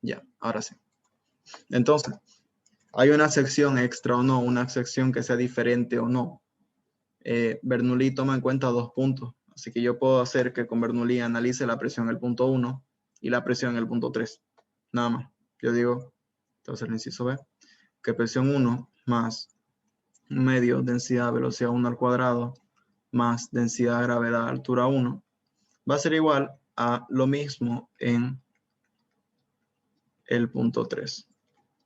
Ya, ahora sí. Entonces, ¿hay una sección extra o no? ¿Una sección que sea diferente o no? Bernoulli toma en cuenta 2 puntos. Así que yo puedo hacer que con Bernoulli analice la presión en el punto 1 y la presión en el punto 3. Nada más. Yo digo, entonces el inciso B, que presión 1 más medio densidad velocidad 1 al cuadrado más densidad gravedad altura 1 va a ser igual a lo mismo en el punto 3.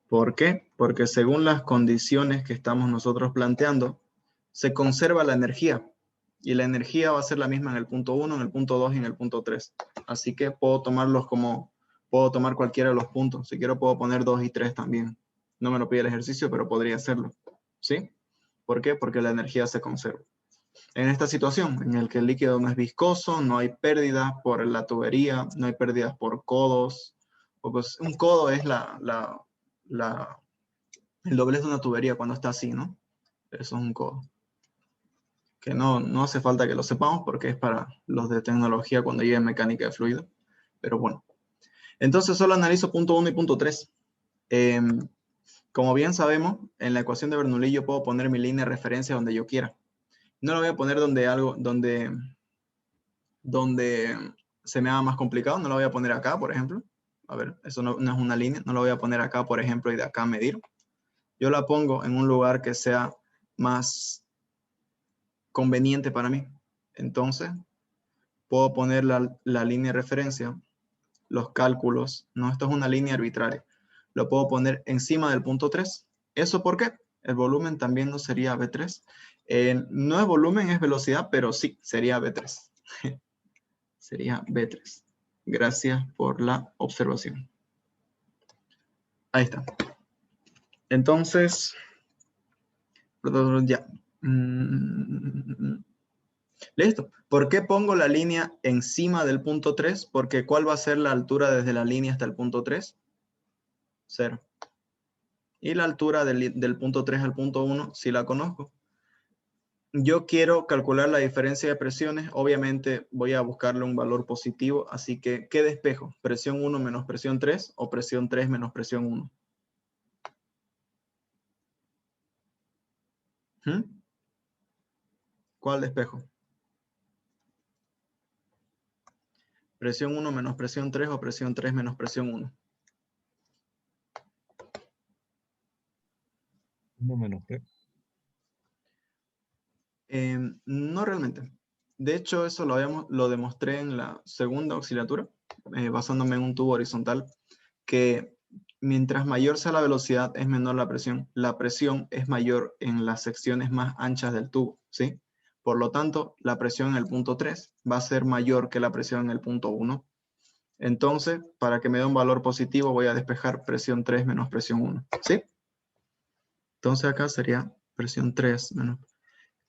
¿Por qué? Porque según las condiciones que estamos nosotros planteando, se conserva la energía. Y la energía va a ser la misma en el punto 1, en el punto 2 y en el punto 3. Así que puedo tomarlos como, puedo tomar cualquiera de los puntos. Si quiero puedo poner 2 y 3 también. No me lo pide el ejercicio, pero podría hacerlo. ¿Sí? ¿Por qué? Porque la energía se conserva. En esta situación, en el que el líquido no es viscoso, no hay pérdidas por la tubería, no hay pérdidas por codos. Pues un codo es el doblez de una tubería cuando está así, ¿no? Eso es un codo. Que no hace falta que lo sepamos porque es para los de tecnología cuando llegue mecánica de fluido. Pero bueno. Entonces solo analizo punto 1 y punto 3. Como bien sabemos, en la ecuación de Bernoulli yo puedo poner mi línea de referencia donde yo quiera. No lo voy a poner donde se me haga más complicado. No lo voy a poner acá, por ejemplo. A ver, eso no es una línea. No lo voy a poner acá, por ejemplo, y de acá medir. Yo la pongo en un lugar que sea más conveniente para mí. Entonces, puedo poner la línea de referencia, los cálculos. No, esto es una línea arbitraria. Lo puedo poner encima del punto 3. ¿Eso por qué? El volumen también no sería V3. No es volumen, es velocidad, pero sí, sería V3. Sería V3. Gracias por la observación. Ahí está. Entonces, ya. Listo. ¿Por qué pongo la línea encima del punto 3? Porque ¿cuál va a ser la altura desde la línea hasta el punto 3? 0. Y la altura del punto 3 al punto 1, si la conozco. Yo quiero calcular la diferencia de presiones. Obviamente voy a buscarle un valor positivo. Así que, ¿qué despejo? ¿Presión 1 menos presión 3 o presión 3 menos presión 1? ¿Cuál despejo? ¿Presión 1 menos presión 3 o presión 3 menos presión 1? 1 menos 3. No realmente. De hecho, eso lo demostré en la segunda auxiliatura, basándome en un tubo horizontal, que mientras mayor sea la velocidad, es menor la presión. La presión es mayor en las secciones más anchas del tubo, ¿sí? Por lo tanto, la presión en el punto 3 va a ser mayor que la presión en el punto 1. Entonces, para que me dé un valor positivo, voy a despejar presión 3 menos presión 1, ¿sí? Entonces acá sería presión 3 menos...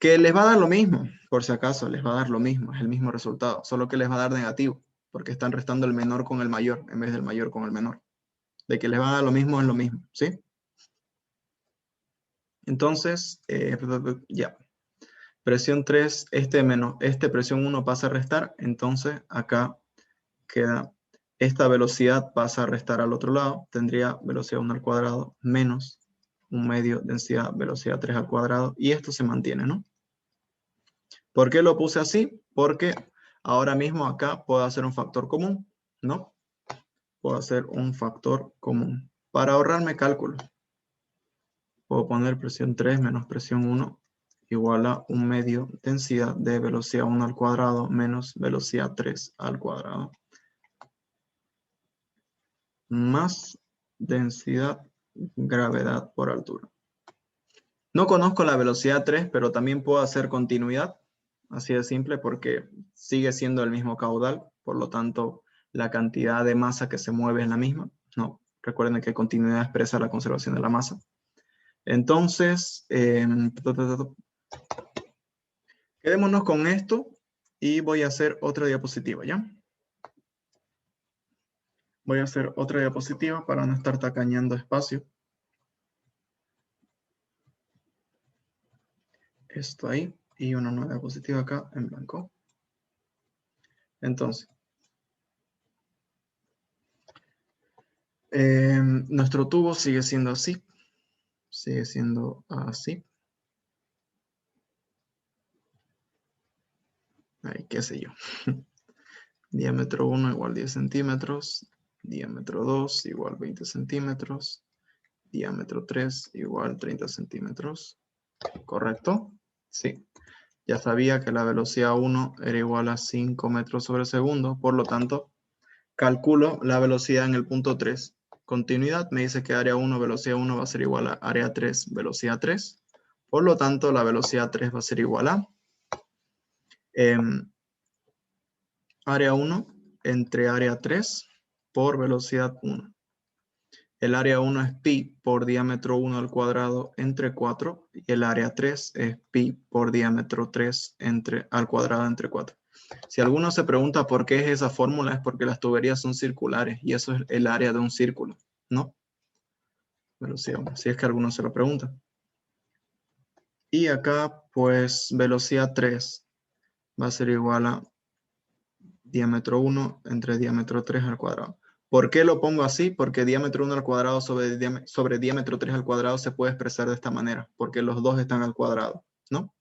Que les va a dar lo mismo, por si acaso, les va a dar lo mismo, es el mismo resultado, solo que les va a dar negativo, porque están restando el menor con el mayor, en vez del mayor con el menor. De que les va a dar lo mismo es lo mismo, ¿sí? Entonces, ya. Presión 3, este presión 1 pasa a restar, entonces acá queda, esta velocidad pasa a restar al otro lado, tendría velocidad 1 al cuadrado menos un medio densidad velocidad 3 al cuadrado, y esto se mantiene, ¿no? ¿Por qué lo puse así? Porque ahora mismo acá puedo hacer un factor común, ¿no? Puedo hacer un factor común. Para ahorrarme cálculos, puedo poner presión 3 menos presión 1 igual a un medio densidad de velocidad 1 al cuadrado menos velocidad 3 al cuadrado más densidad gravedad por altura. No conozco la velocidad 3, pero también puedo hacer continuidad. Así de simple porque sigue siendo el mismo caudal, por lo tanto la cantidad de masa que se mueve es la misma. No, recuerden que continuidad expresa la conservación de la masa. Entonces, quedémonos con esto y voy a hacer otra diapositiva, ¿ya? Voy a hacer otra diapositiva para no estar tacañando espacio. Esto ahí y una nueva diapositiva acá en blanco. Entonces, Nuestro tubo sigue siendo así. Sigue siendo así. Ahí, qué sé yo. Diámetro 1 igual 10 centímetros. Diámetro 2 igual 20 centímetros. Diámetro 3 igual 30 centímetros. ¿Correcto? Sí. Ya sabía que la velocidad 1 era igual a 5 metros sobre segundo. Por lo tanto, calculo la velocidad en el punto 3. Continuidad me dice que área 1, velocidad 1 va a ser igual a área 3, velocidad 3. Por lo tanto, la velocidad 3 va a ser igual a área 1 entre área 3 por velocidad 1. El área 1 es pi por diámetro 1 al cuadrado entre 4 y el área 3 es pi por diámetro 3 al cuadrado entre 4. Si alguno se pregunta por qué es esa fórmula, es porque las tuberías son circulares y eso es el área de un círculo, ¿no? Velocidad 1, si es que alguno se lo pregunta. Y acá, pues, velocidad 3 va a ser igual a diámetro 1 entre diámetro 3 al cuadrado. ¿Por qué lo pongo así? Porque diámetro 1 al cuadrado sobre diámetro 3 al cuadrado se puede expresar de esta manera, porque los dos están al cuadrado, ¿no?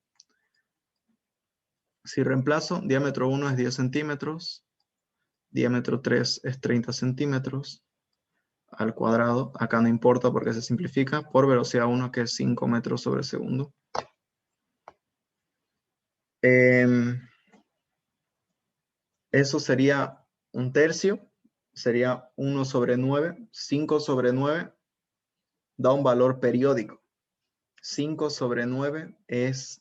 Si reemplazo, diámetro 1 es 10 centímetros, diámetro 3 es 30 centímetros al cuadrado. Acá no importa porque se simplifica por velocidad 1, que es 5 metros sobre segundo. Eso sería un tercio, sería 1 sobre 9. 5 sobre 9 da un valor periódico. 5 sobre 9 es,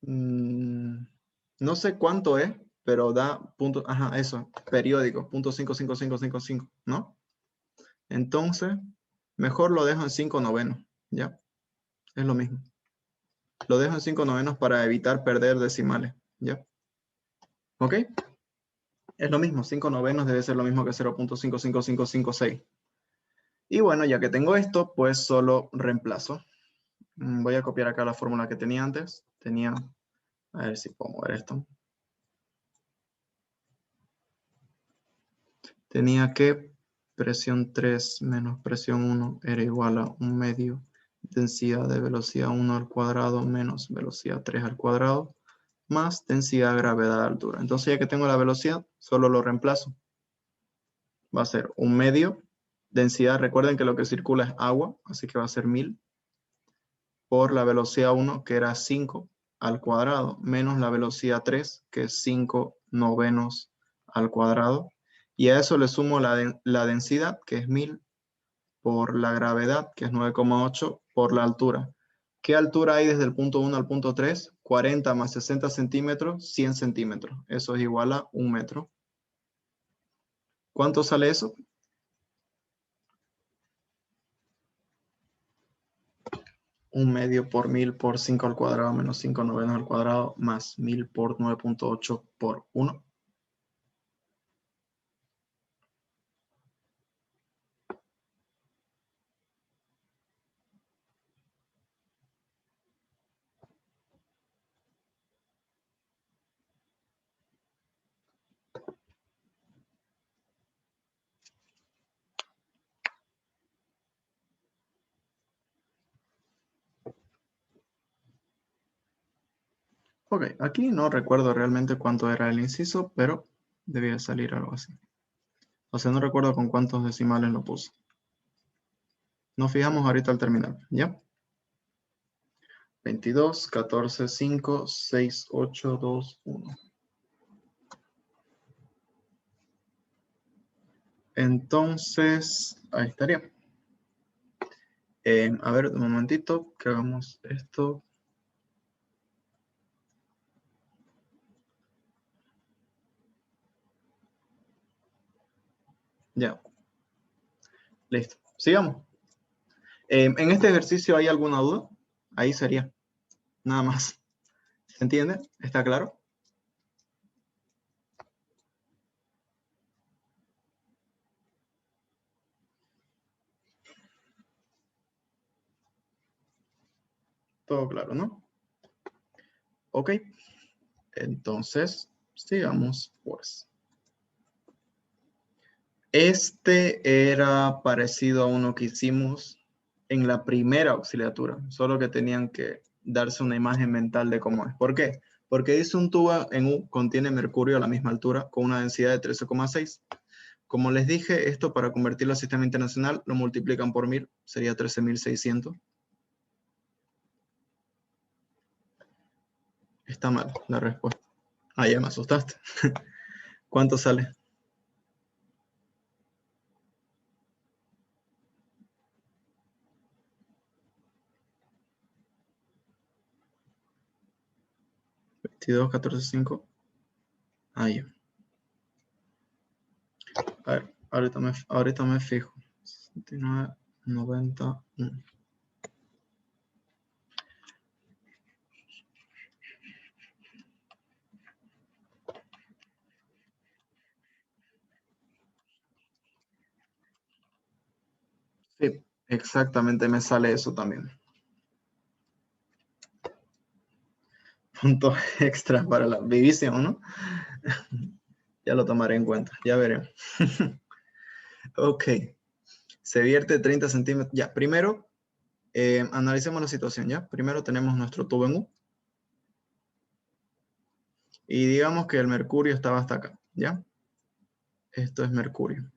no sé cuánto es, pero da punto, ajá, eso, periódico, punto 55555, ¿no? Entonces, mejor lo dejo en 5 novenos, ¿ya? Es lo mismo. Lo dejo en 5 novenos para evitar perder decimales, ¿ya? ¿Ok? Es lo mismo, 5 novenos debe ser lo mismo que 0.55556. Y bueno, ya que tengo esto, pues solo reemplazo. Voy a copiar acá la fórmula que tenía antes. A ver si puedo mover esto. Tenía que presión 3 menos presión 1 era igual a 1 medio densidad de velocidad 1 al cuadrado menos velocidad 3 al cuadrado más densidad de gravedad de altura. Entonces ya que tengo la velocidad, solo lo reemplazo. Va a ser 1 medio densidad. Recuerden que lo que circula es agua, así que va a ser 1000 por la velocidad 1, que era 5 al cuadrado, menos la velocidad 3, que es 5 novenos al cuadrado. Y a eso le sumo la densidad, que es 1000, por la gravedad, que es 9,8, por la altura. ¿Qué altura hay desde el punto 1 al punto 3? 40 más 60 centímetros, 100 centímetros. Eso es igual a 1 metro. ¿Cuánto sale eso? 1 medio por 1000 por 5 al cuadrado menos 5 novenos al cuadrado más 1000 por 9,8 por 1. Ok, aquí no recuerdo realmente cuánto era el inciso, pero debía salir algo así. O sea, no recuerdo con cuántos decimales lo puse. Nos fijamos ahorita al terminar, ¿ya? 22, 14, 5, 6, 8, 2, 1. Entonces, ahí estaría. A ver, un momentito, que hagamos esto. Ya. Listo. Sigamos. En este ejercicio, ¿hay alguna duda? Ahí sería. Nada más. ¿Se entiende? ¿Está claro? Todo claro, ¿no? Ok. Entonces, sigamos pues. Este era parecido a uno que hicimos en la primera auxiliatura, solo que tenían que darse una imagen mental de cómo es. ¿Por qué? Porque dice un tubo en U contiene mercurio a la misma altura con una densidad de 13,6. Como les dije, esto para convertirlo al sistema internacional lo multiplican por 1000, sería 13.600. Está mal la respuesta. Ah, ya me asustaste. ¿Cuánto sale? $22,14,5. Ah, ya. A ver, ahorita me fijo. 69,90. Sí, exactamente me sale eso también. Punto extra para la división, ¿no? Ya lo tomaré en cuenta, ya veré. Ok, se vierte 30 centímetros. Ya, primero, analicemos la situación, ¿ya? Primero tenemos nuestro tubo en U. Y digamos que el mercurio estaba hasta acá, ¿ya? Esto es mercurio.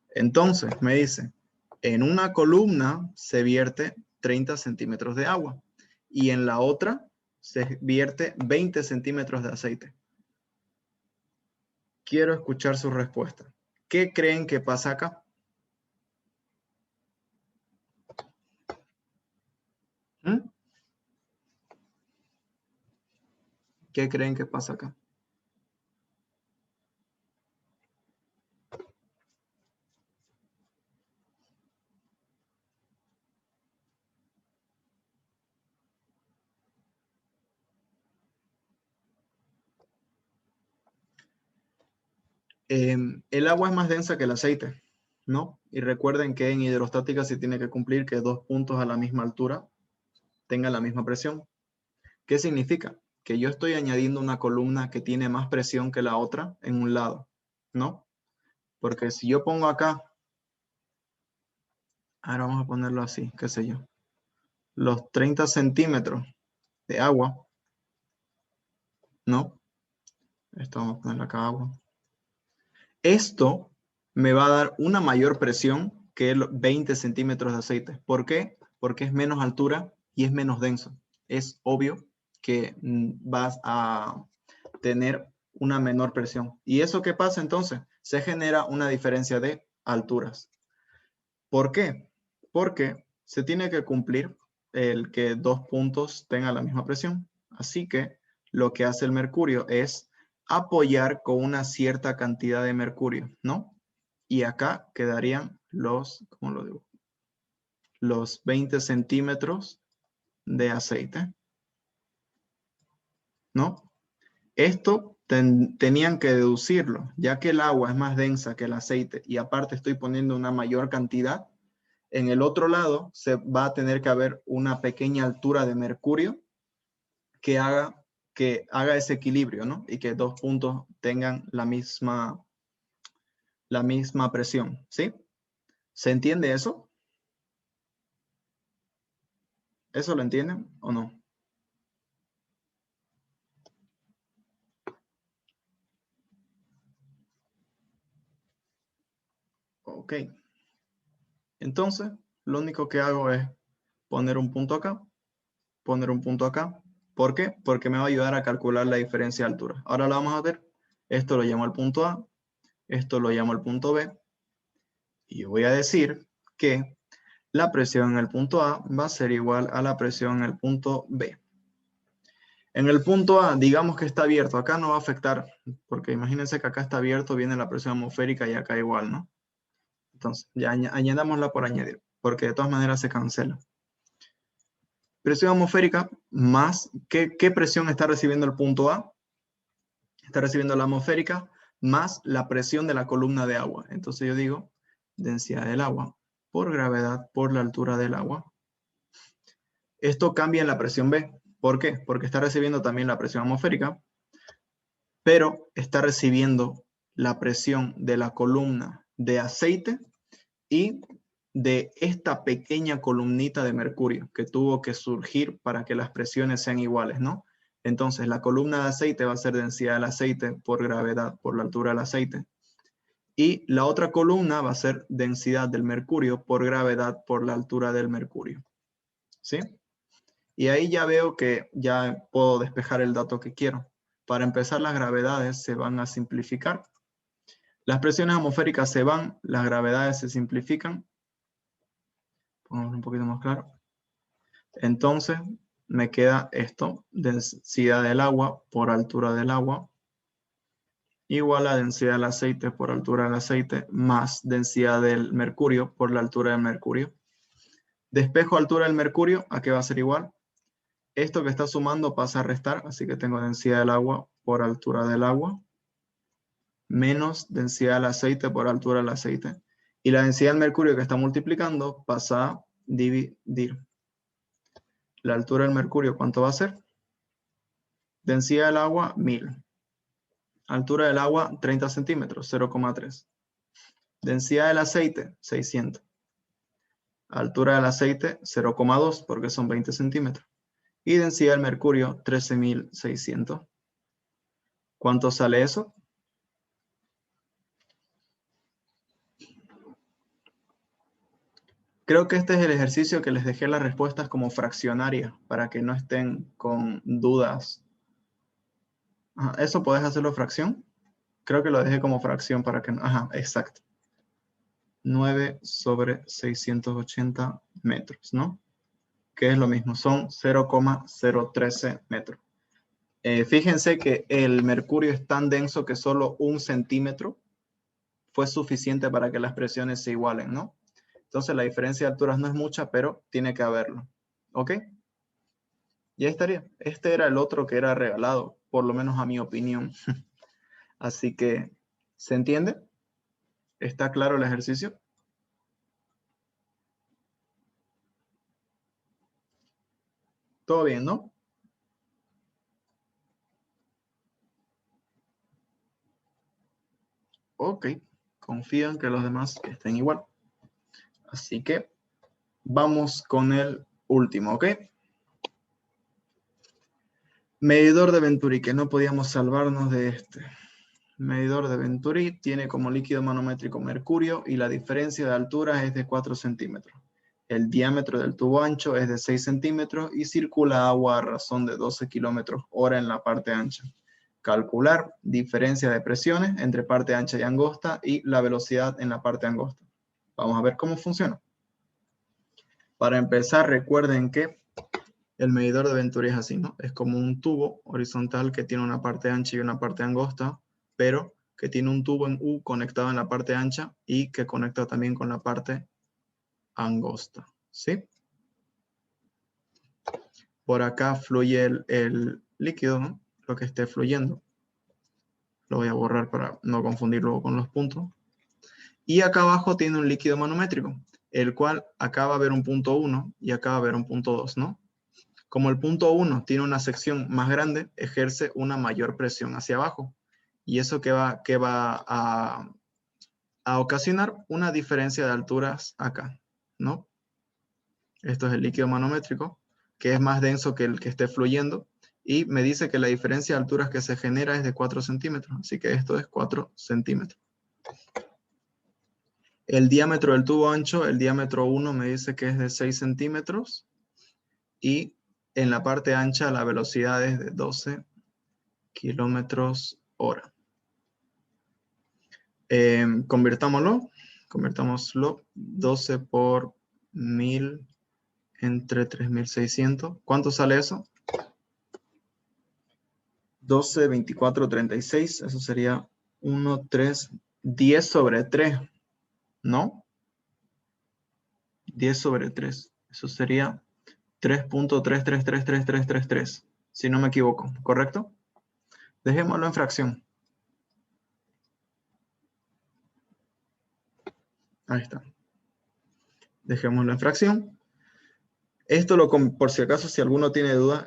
Entonces, me dice, en una columna se vierte 30 centímetros de agua y en la otra se vierte 20 centímetros de aceite. Quiero escuchar su respuesta. ¿Qué creen que pasa acá? ¿Mm? ¿Qué creen que pasa acá? El agua es más densa que el aceite, ¿no? Y recuerden que en hidrostática se tiene que cumplir que dos puntos a la misma altura tengan la misma presión. ¿Qué significa? Que yo estoy añadiendo una columna que tiene más presión que la otra en un lado, ¿no? Porque si yo pongo acá, ahora vamos a ponerlo así, qué sé yo, los 30 centímetros de agua, ¿no? Esto vamos a ponerle acá agua. Esto me va a dar una mayor presión que los 20 centímetros de aceite. ¿Por qué? Porque es menos altura y es menos denso. Es obvio que vas a tener una menor presión. ¿Y eso qué pasa entonces? Se genera una diferencia de alturas. ¿Por qué? Porque se tiene que cumplir el que dos puntos tengan la misma presión. Así que lo que hace el mercurio es apoyar con una cierta cantidad de mercurio, ¿no? Y acá quedarían los, ¿cómo lo digo? Los 20 centímetros de aceite, ¿no? Esto tenían que deducirlo, ya que el agua es más densa que el aceite y aparte estoy poniendo una mayor cantidad. En el otro lado se va a tener que haber una pequeña altura de mercurio que haga ese equilibrio, ¿no? Y que dos puntos tengan la misma presión, ¿sí? ¿Se entiende eso? ¿Eso lo entienden o no? Ok. Entonces, lo único que hago es poner un punto acá, poner un punto acá. ¿Por qué? Porque me va a ayudar a calcular la diferencia de altura. Ahora lo vamos a ver. Esto lo llamo el punto A, esto lo llamo el punto B. Y voy a decir que la presión en el punto A va a ser igual a la presión en el punto B. En el punto A, digamos que está abierto. Acá no va a afectar, porque imagínense que acá está abierto, viene la presión atmosférica y acá igual, ¿no? Entonces, ya añadámosla por añadir, porque de todas maneras se cancela. Presión atmosférica más, ¿qué presión está recibiendo el punto A? Está recibiendo la atmosférica más la presión de la columna de agua. Entonces yo digo, densidad del agua por gravedad por la altura del agua. Esto cambia en la presión B. ¿Por qué? Porque está recibiendo también la presión atmosférica, pero está recibiendo la presión de la columna de aceite y de esta pequeña columnita de mercurio que tuvo que surgir para que las presiones sean iguales, ¿no? Entonces, la columna de aceite va a ser densidad del aceite por gravedad, por la altura del aceite. Y la otra columna va a ser densidad del mercurio por gravedad, por la altura del mercurio. ¿Sí? Y ahí ya veo que ya puedo despejar el dato que quiero. Para empezar, las gravedades se van a simplificar. Las presiones atmosféricas se van, las gravedades se simplifican. Pongamos un poquito más claro. Entonces, me queda esto, densidad del agua por altura del agua, igual a densidad del aceite por altura del aceite, más densidad del mercurio por la altura del mercurio. Despejo altura del mercurio, ¿a qué va a ser igual? Esto que está sumando pasa a restar, así que tengo densidad del agua por altura del agua, menos densidad del aceite por altura del aceite. Y la densidad del mercurio que está multiplicando pasa a dividir. La altura del mercurio, ¿cuánto va a ser? Densidad del agua, 1000. Altura del agua, 30 centímetros, 0,3. Densidad del aceite, 600. Altura del aceite, 0,2, porque son 20 centímetros. Y densidad del mercurio, 13.600. ¿Cuánto sale eso? Creo que este es el ejercicio que les dejé las respuestas como fraccionarias para que no estén con dudas. Ajá, ¿eso podés hacerlo fracción? Creo que lo dejé como fracción para que no. Ajá, exacto. 9/680 metros, ¿no? Que es lo mismo, son 0,013 metros. Fíjense que el mercurio es tan denso que solo 1 centímetro fue suficiente para que las presiones se igualen, ¿no? Entonces la diferencia de alturas no es mucha, pero tiene que haberlo. ¿Ok? Y ahí estaría. Este era el otro que era regalado, por lo menos a mi opinión. Así que, ¿se entiende? ¿Está claro el ejercicio? ¿Todo bien, no? Ok. Confío en que los demás estén igual. Así que vamos con el último, ¿ok? Medidor de Venturi, que no podíamos salvarnos de este. Medidor de Venturi tiene como líquido manométrico mercurio y la diferencia de altura es de 4 centímetros. El diámetro del tubo ancho es de 6 centímetros y circula agua a razón de 12 kilómetros hora en la parte ancha. Calcular diferencia de presiones entre parte ancha y angosta y la velocidad en la parte angosta. Vamos a ver cómo funciona. Para empezar, recuerden que el medidor de Venturi es así, ¿no? Es como un tubo horizontal que tiene una parte ancha y una parte angosta, pero que tiene un tubo en U conectado en la parte ancha y que conecta también con la parte angosta, ¿sí? Por acá fluye el líquido, ¿no? Lo que esté fluyendo. Lo voy a borrar para no confundirlo con los puntos. Y acá abajo tiene un líquido manométrico, el cual acá va a haber un punto 1 y acá va a haber un punto 2, ¿no? Como el punto 1 tiene una sección más grande, ejerce una mayor presión hacia abajo. Y eso que va a ocasionar una diferencia de alturas acá, ¿no? Esto es el líquido manométrico, que es más denso que el que esté fluyendo. Y me dice que la diferencia de alturas que se genera es de 4 centímetros. Así que esto es 4 centímetros. El diámetro del tubo ancho, el diámetro 1 me dice que es de 6 centímetros. Y en la parte ancha la velocidad es de 12 kilómetros hora. Convirtámoslo. 12 por 1000 entre 3600. ¿Cuánto sale eso? 12, 24, 36. Eso sería 1, 3, 10 sobre 3. ¿No? 10 sobre 3. Eso sería 3.333333, si no me equivoco. ¿Correcto? Dejémoslo en fracción. Ahí está. Dejémoslo en fracción. Esto por si acaso, si alguno tiene duda,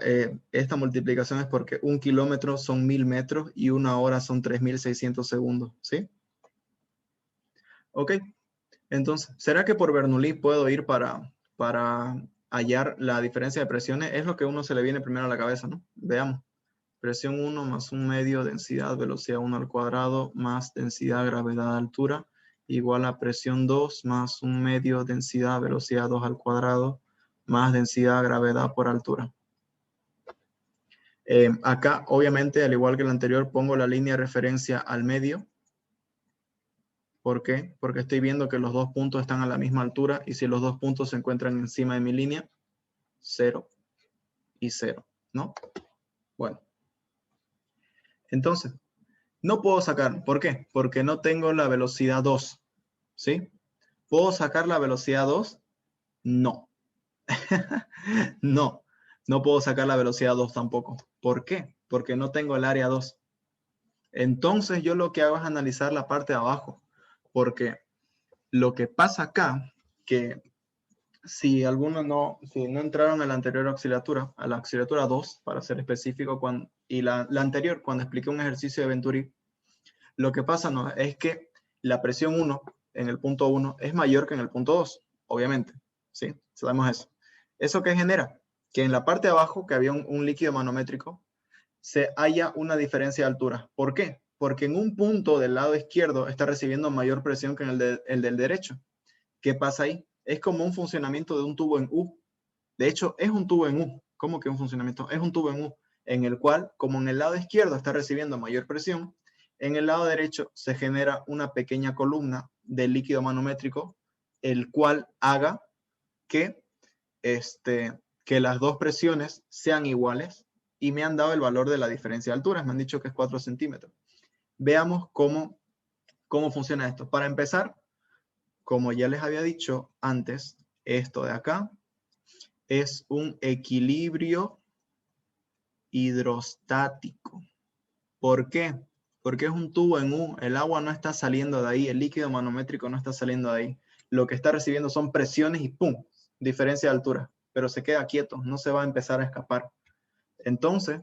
esta multiplicación es porque 1 kilómetro son 1000 metros y 1 hora son 3600 segundos, ¿sí? Ok, entonces, ¿será que por Bernoulli puedo ir para hallar la diferencia de presiones? Es lo que a uno se le viene primero a la cabeza, ¿no? Veamos. Presión 1 más 1 medio, densidad, velocidad 1 al cuadrado, más densidad, gravedad, altura, igual a presión 2 más 1 medio, densidad, velocidad 2 al cuadrado, más densidad, gravedad por altura. Acá, obviamente, al igual que el anterior, pongo la línea de referencia al medio. ¿Por qué? Porque estoy viendo que los dos puntos están a la misma altura y si los dos puntos se encuentran encima de mi línea, 0 y 0, ¿no? Bueno, entonces, no puedo sacar. ¿Por qué? Porque no tengo la velocidad 2, ¿sí? ¿Puedo sacar la velocidad 2? No. No, no puedo sacar la velocidad 2 tampoco. ¿Por qué? Porque no tengo el área 2. Entonces yo lo que hago es analizar la parte de abajo, porque lo que pasa acá, que si algunos si no entraron a la anterior auxiliatura, a la auxiliatura 2, para ser específico, y la anterior, cuando expliqué un ejercicio de Venturi, lo que pasa no, es que la presión 1 en el punto 1 es mayor que en el punto 2, obviamente, ¿sí? Sabemos eso. ¿Eso qué genera? Que en la parte de abajo, que había un líquido manométrico, se haya una diferencia de altura. ¿Por qué? Porque en un punto del lado izquierdo está recibiendo mayor presión que en el del derecho. ¿Qué pasa ahí? Es como un funcionamiento de un tubo en U. De hecho, es un tubo en U. ¿Cómo que un funcionamiento? Es un tubo en U, en el cual, como en el lado izquierdo está recibiendo mayor presión, en el lado derecho se genera una pequeña columna de líquido manométrico, el cual haga que, que las dos presiones sean iguales y me han dado el valor de la diferencia de alturas. Me han dicho que es 4 centímetros. Veamos cómo funciona esto. Para empezar, como ya les había dicho antes, esto de acá es un equilibrio hidrostático. ¿Por qué? Porque es un tubo en U, el agua no está saliendo de ahí, el líquido manométrico no está saliendo de ahí. Lo que está recibiendo son presiones y ¡pum! Diferencia de altura, pero se queda quieto, no se va a empezar a escapar. Entonces,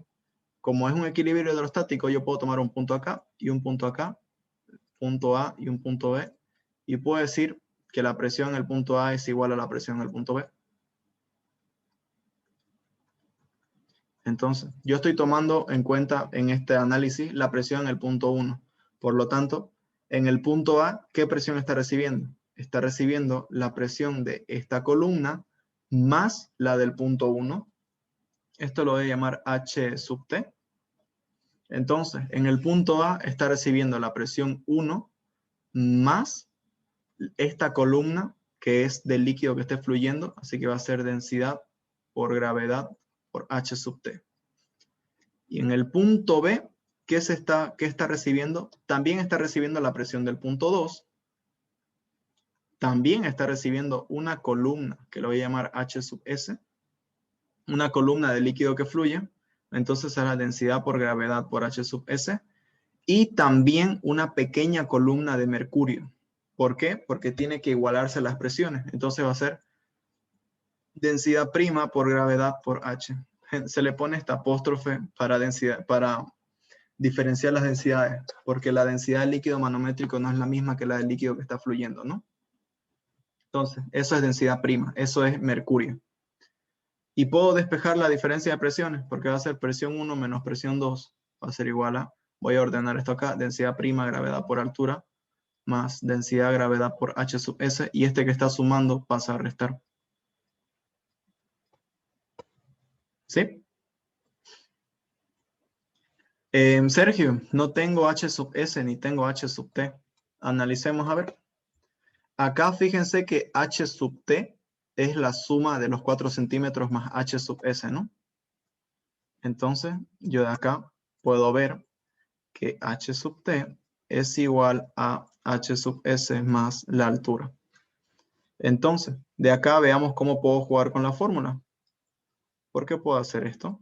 como es un equilibrio hidrostático, yo puedo tomar un punto acá y un punto acá, punto A y un punto B, y puedo decir que la presión en el punto A es igual a la presión en el punto B. Entonces, yo estoy tomando en cuenta en este análisis la presión en el punto 1. Por lo tanto, en el punto A, ¿qué presión está recibiendo? Está recibiendo la presión de esta columna más la del punto 1. Esto lo voy a llamar H sub T. Entonces, en el punto A está recibiendo la presión 1 más esta columna que es del líquido que esté fluyendo, así que va a ser densidad por gravedad por H sub T. Y en el punto B, ¿qué está recibiendo? También está recibiendo la presión del punto 2. También está recibiendo una columna, que lo voy a llamar H sub S, una columna de líquido que fluye. Entonces es la densidad por gravedad por H sub S. Y también una pequeña columna de mercurio. ¿Por qué? Porque tiene que igualarse las presiones. Entonces va a ser densidad prima por gravedad por H. Se le pone esta apóstrofe para densidad, para diferenciar las densidades, porque la densidad del líquido manométrico no es la misma que la del líquido que está fluyendo, ¿no? Entonces, eso es densidad prima, eso es mercurio. Y puedo despejar la diferencia de presiones, porque va a ser presión 1 menos presión 2, va a ser igual a, voy a ordenar esto acá, densidad prima, gravedad por altura, más densidad, gravedad por H sub S, y este que está sumando pasa a restar. ¿Sí? Sergio, no tengo H sub S ni tengo H sub T. Analicemos a ver. Acá fíjense que H sub T es la suma de los 4 centímetros más H sub S, ¿no? Entonces, yo de acá puedo ver que H sub T es igual a H sub S más la altura. Entonces, de acá veamos cómo puedo jugar con la fórmula. ¿Por qué puedo hacer esto?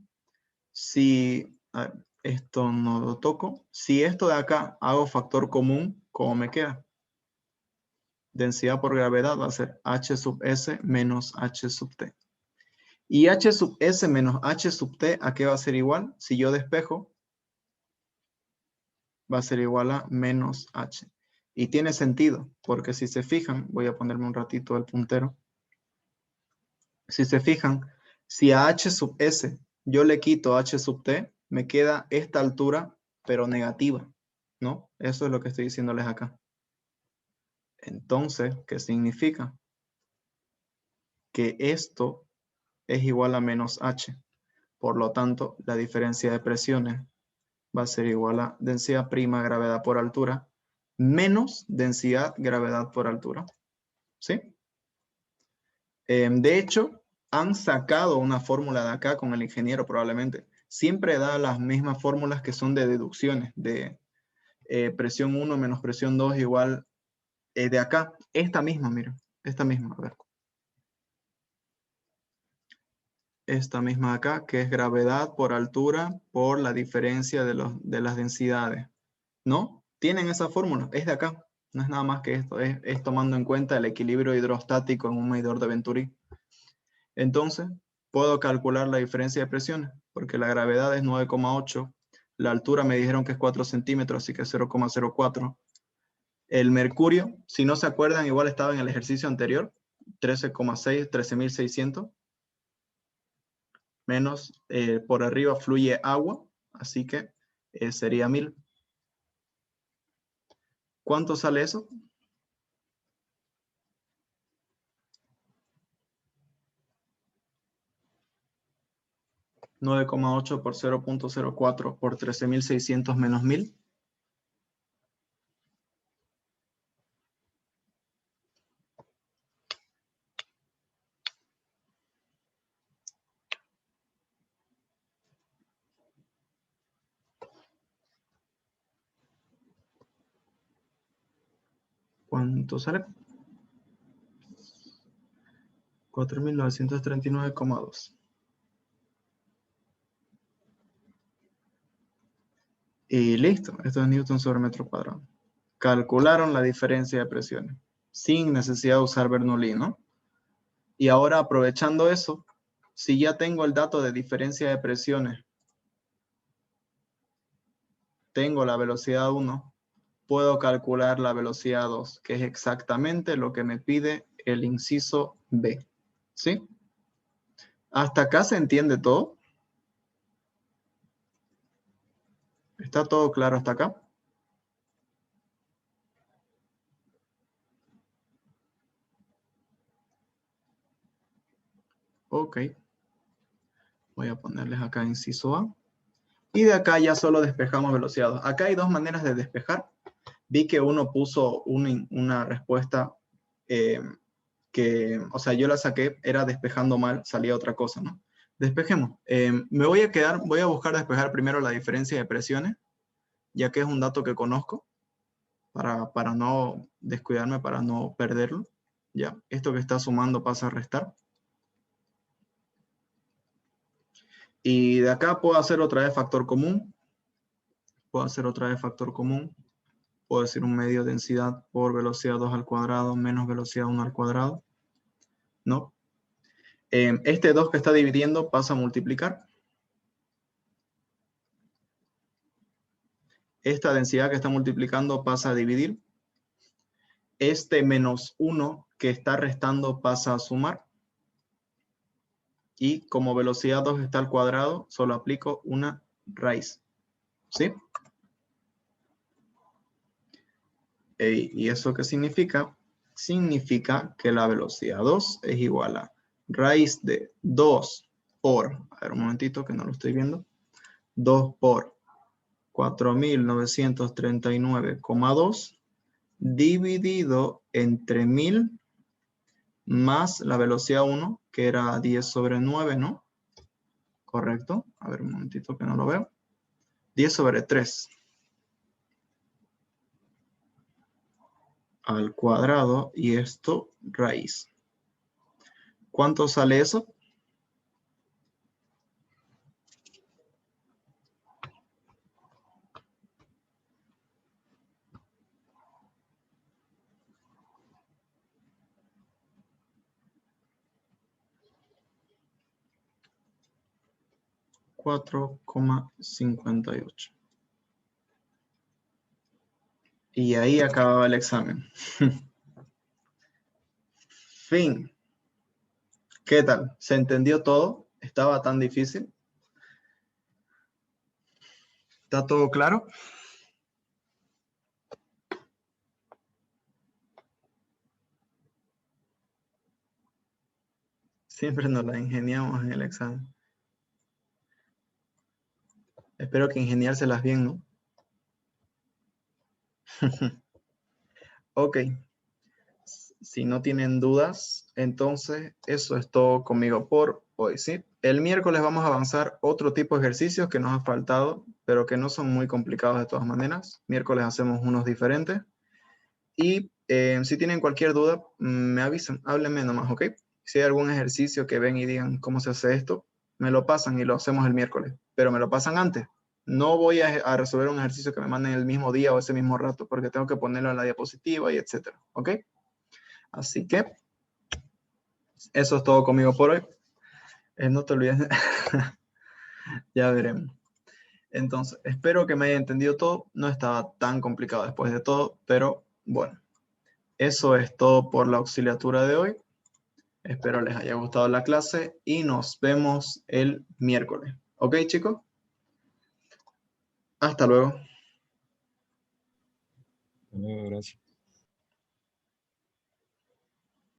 Si esto no lo toco, si esto de acá hago factor común, ¿cómo me queda? Densidad por gravedad va a ser H sub S menos H sub T. Y h sub s menos h sub t, ¿a qué va a ser igual? Si yo despejo, va a ser igual a menos h. Y tiene sentido, porque si se fijan, voy a ponerme un ratito el puntero. Si se fijan, si a h sub s yo le quito h sub t, me queda esta altura, pero negativa, ¿no? Eso es lo que estoy diciéndoles acá. Entonces, ¿qué significa? Que esto es igual a menos h. Por lo tanto, la diferencia de presiones va a ser igual a densidad prima gravedad por altura menos densidad gravedad por altura. ¿Sí? De hecho, han sacado una fórmula de acá con el ingeniero probablemente. Siempre da las mismas fórmulas que son de deducciones, de presión 1 menos presión 2 igual de acá. Esta misma, mira, esta misma, a ver. Esta misma de acá, que es gravedad por altura por la diferencia de las densidades. ¿No? Tienen esa fórmula, es de acá. No es nada más que esto, es tomando en cuenta el equilibrio hidrostático en un medidor de Venturi. Entonces, puedo calcular la diferencia de presiones, porque la gravedad es 9,8, la altura me dijeron que es 4 centímetros, así que 0,04. El mercurio, si no se acuerdan, igual estaba en el ejercicio anterior, 13,6, 13.600, menos por arriba fluye agua, así que sería 1000. ¿Cuánto sale eso? 9,8 por 0,04 por 13.600 menos 1000. ¿Cuánto sale? 4.939,2. Y listo, esto es Newton sobre metro cuadrado. Calcularon la diferencia de presiones sin necesidad de usar Bernoulli, ¿no? Y ahora aprovechando eso, si ya tengo el dato de diferencia de presiones, tengo la velocidad 1, puedo calcular la velocidad 2, que es exactamente lo que me pide el inciso B. ¿Sí? ¿Hasta acá se entiende todo? ¿Está todo claro hasta acá? Ok. Voy a ponerles acá inciso A. Y de acá ya solo despejamos velocidad 2. Acá hay dos maneras de despejar. Vi que uno puso una respuesta que, o sea, yo la saqué, era despejando mal, salía otra cosa, ¿no? Despejemos. Me voy a quedar, voy a buscar despejar primero la diferencia de presiones, ya que es un dato que conozco, para no descuidarme, para no perderlo. Ya, esto que está sumando pasa a restar. Y de acá puedo hacer otra vez factor común. Puedo hacer otra vez factor común. Puedo decir un medio de densidad por velocidad 2 al cuadrado menos velocidad 1 al cuadrado. ¿No? Este 2 que está dividiendo pasa a multiplicar. Esta densidad que está multiplicando pasa a dividir. Este menos 1 que está restando pasa a sumar. Y como velocidad 2 está al cuadrado, solo aplico una raíz. ¿Sí? ¿Y eso qué significa? Significa que la velocidad 2 es igual a raíz de 2 por, a ver un momentito que no lo estoy viendo, 2 por 4.939,2 dividido entre 1000 más la velocidad 1, que era 10 sobre 9, ¿no? Correcto. A ver un momentito que no lo veo. 10 sobre 3 al cuadrado y esto raíz. ¿Cuánto sale eso? 4,58. Y ahí acababa el examen. Fin. ¿Qué tal? ¿Se entendió todo? ¿Estaba tan difícil? ¿Está todo claro? Siempre nos la ingeniamos en el examen. Espero que ingeniárselas bien, ¿no? Ok. Si no tienen dudas, entonces eso es todo conmigo por hoy, ¿sí? El miércoles vamos a avanzar otro tipo de ejercicios que nos ha faltado, pero que no son muy complicados de todas maneras. Miércoles hacemos unos diferentes. Y si tienen cualquier duda, me avisan, háblenme nomás, ¿ok? Si hay algún ejercicio que ven y digan cómo se hace esto, me lo pasan y lo hacemos el miércoles, pero me lo pasan antes. No voy a resolver un ejercicio que me manden el mismo día o ese mismo rato, porque tengo que ponerlo en la diapositiva y etcétera, ¿ok? Así que eso es todo conmigo por hoy. No te olvides, ya veremos. Entonces, espero que me haya entendido todo. No estaba tan complicado después de todo, pero bueno, eso es todo por la auxiliatura de hoy. Espero les haya gustado la clase y nos vemos el miércoles. ¿Ok, chicos? Hasta luego. Bueno, gracias.